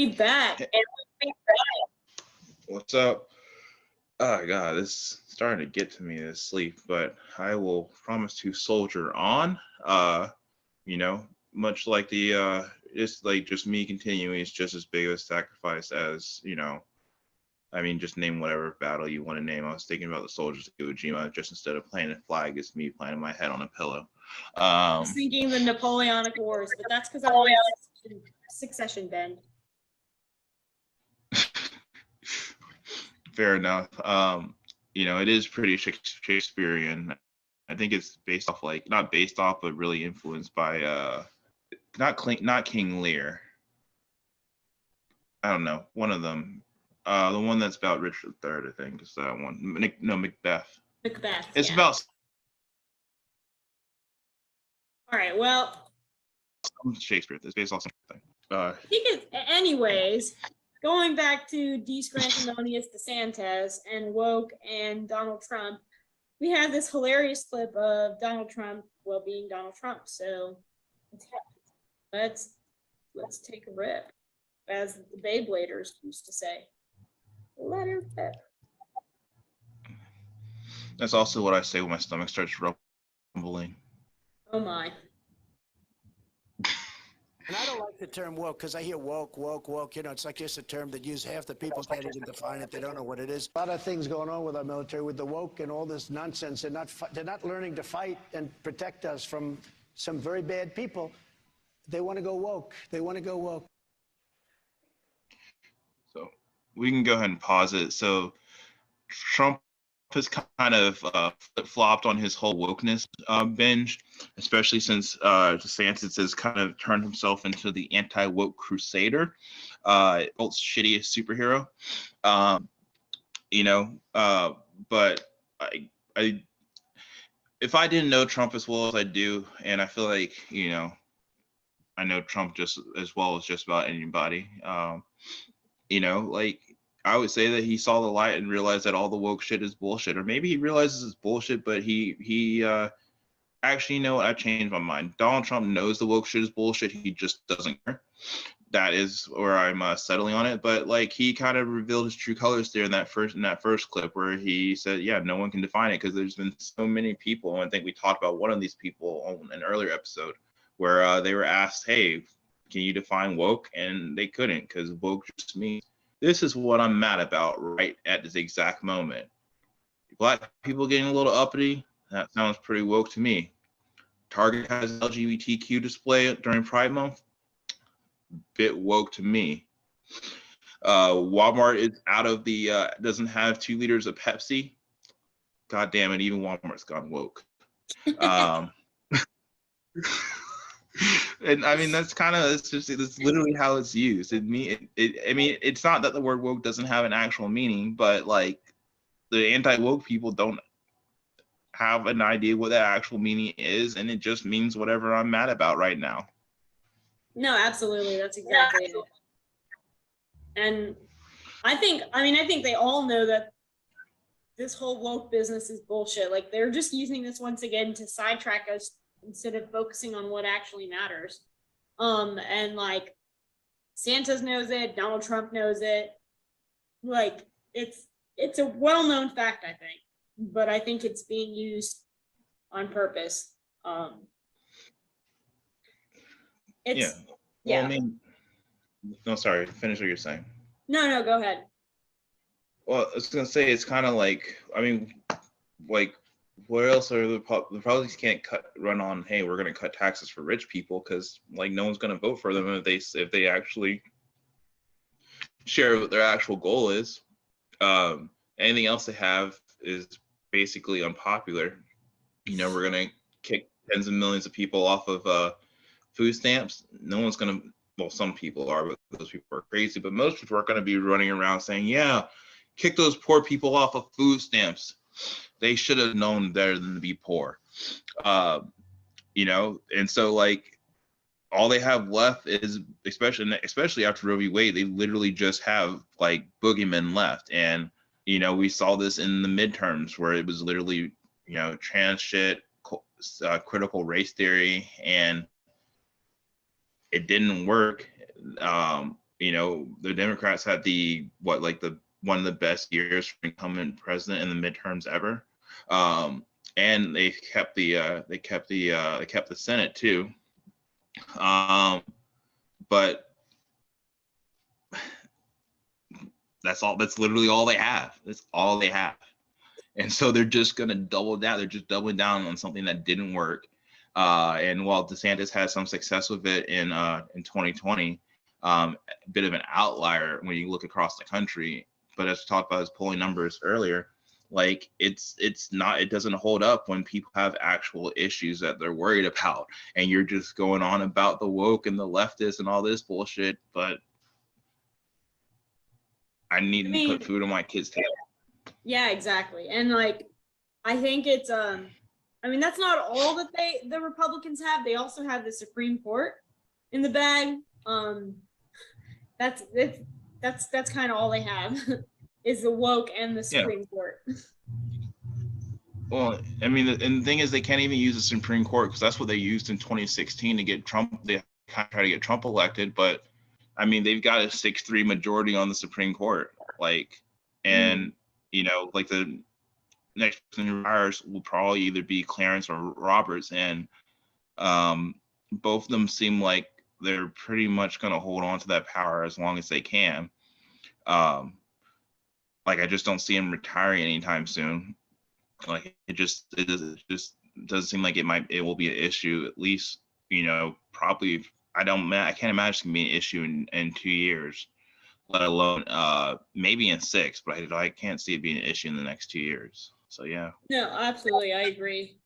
we back. What's up? Oh god, this is starting to get to me, this sleep, but I will promise to soldier on. You know, much like it's like just me continuing, it's just as big of a sacrifice as, I mean, just name whatever battle you want to name. I was thinking about the soldiers of Iwo Jima, just instead of planting a flag, it's me planting my head on a pillow. I was thinking the Napoleonic Wars, but that's because I'm on Succession Bend. Fair enough. It is pretty Shakespearean. I think it's based off, like, not based off, but really influenced by not King Lear. I don't know, one of them. The one that's about Richard III, I think, is that one. Macbeth. Macbeth. It's about. All right. Well. Shakespeare. It's based off something. I think anyways. Going back to Descrantimonious Desantis and woke and Donald Trump, we had this hilarious clip of Donald Trump, well, being Donald Trump. So let's take a rip, as the Beybladers used to say. Let her rip. That's also what I say when my stomach starts rumbling. Oh my. And I don't like the term woke because I hear woke. It's like just a term that use half the people can't even define it. They don't know what it is. A lot of things going on with our military, with the woke and all this nonsense. They're not learning to fight and protect us from some very bad people. They want to go woke. So we can go ahead and pause it. So Trump has kind of flip-flopped on his whole wokeness binge, especially since DeSantis has kind of turned himself into the anti-woke crusader, world's shittiest superhero. But I if I didn't know Trump as well as I do, and I feel like, I know Trump just as well as just about anybody, like, I would say that he saw the light and realized that all the woke shit is bullshit. Or maybe he realizes it's bullshit, but he actually, I changed my mind. Donald Trump knows the woke shit is bullshit. He just doesn't care. That is where I'm settling on it. But, like, he kind of revealed his true colors there in that first clip where he said, yeah, no one can define it, because there's been so many people. And I think we talked about one of these people on an earlier episode where they were asked, hey, can you define woke? And they couldn't, because woke just means. This is what I'm mad about right at this exact moment. Black people getting a little uppity, that sounds pretty woke to me. Target has an LGBTQ display during Pride Month, bit woke to me. Walmart is out of doesn't have 2 liters of Pepsi. God damn it, even Walmart's gone woke. And I mean, it's literally how it's used. It's not that the word woke doesn't have an actual meaning, but, like, the anti-woke people don't have an idea what that actual meaning is, and it just means whatever I'm mad about right now. No, absolutely. That's exactly it. And I think they all know that this whole woke business is bullshit. Like, they're just using this once again to sidetrack us instead of focusing on what actually matters. And, like, Santos knows it, Donald Trump knows it. Like, it's a well-known fact, I think, but I think it's being used on purpose. Yeah. Well, I mean, no, sorry, finish what you're saying. No, go ahead. Well, I was gonna say, it's kind of like, I mean, like, what else are the Republicans can't run on? Hey, we're gonna cut taxes for rich people, because, like, no one's gonna vote for them if they actually share what their actual goal is. Anything else they have is basically unpopular. We're gonna kick tens of millions of people off of food stamps. No one's gonna. Well, some people are, but those people are crazy. But most people are gonna be running around saying, "Yeah, kick those poor people off of food stamps. They should have known better than to be poor." And so, like, all they have left is, especially after Roe v. Wade, they literally just have, like, boogeymen left. And we saw this in the midterms where it was literally trans shit, critical race theory, and it didn't work. you know, the Democrats had one of the best years for incumbent president in the midterms ever. And they kept the Senate too. But that's literally all they have. That's all they have. And so they're just going to double down. They're just doubling down on something that didn't work. And while DeSantis had some success with it in 2020, a bit of an outlier when you look across the country. But as we talked about his polling numbers earlier, like it doesn't hold up when people have actual issues that they're worried about, and you're just going on about the woke and the leftists and all this bullshit. But I need to put food on my kids' table. Yeah, exactly. And like, I think it's I mean, that's not all that the Republicans have. They also have the Supreme Court in the bag. That's kind of all they have is the woke and the Supreme Court. Well, I mean, and the thing is, they can't even use the Supreme Court because that's what they used in 2016 to get Trump. They try to get Trump elected, but I mean, they've got a 6-3 majority on the Supreme Court. Like, and you know, like the next person who retires will probably either be Clarence or Roberts, and both of them seem like they're pretty much going to hold on to that power as long as they can. Like, I just don't see him retiring anytime soon. Like, it just doesn't seem like it will be an issue, at least, you know, probably. I can't imagine it can be an issue in 2 years, let alone maybe in 6, but I can't see it being an issue in the next 2 years. So yeah. No, absolutely, I agree.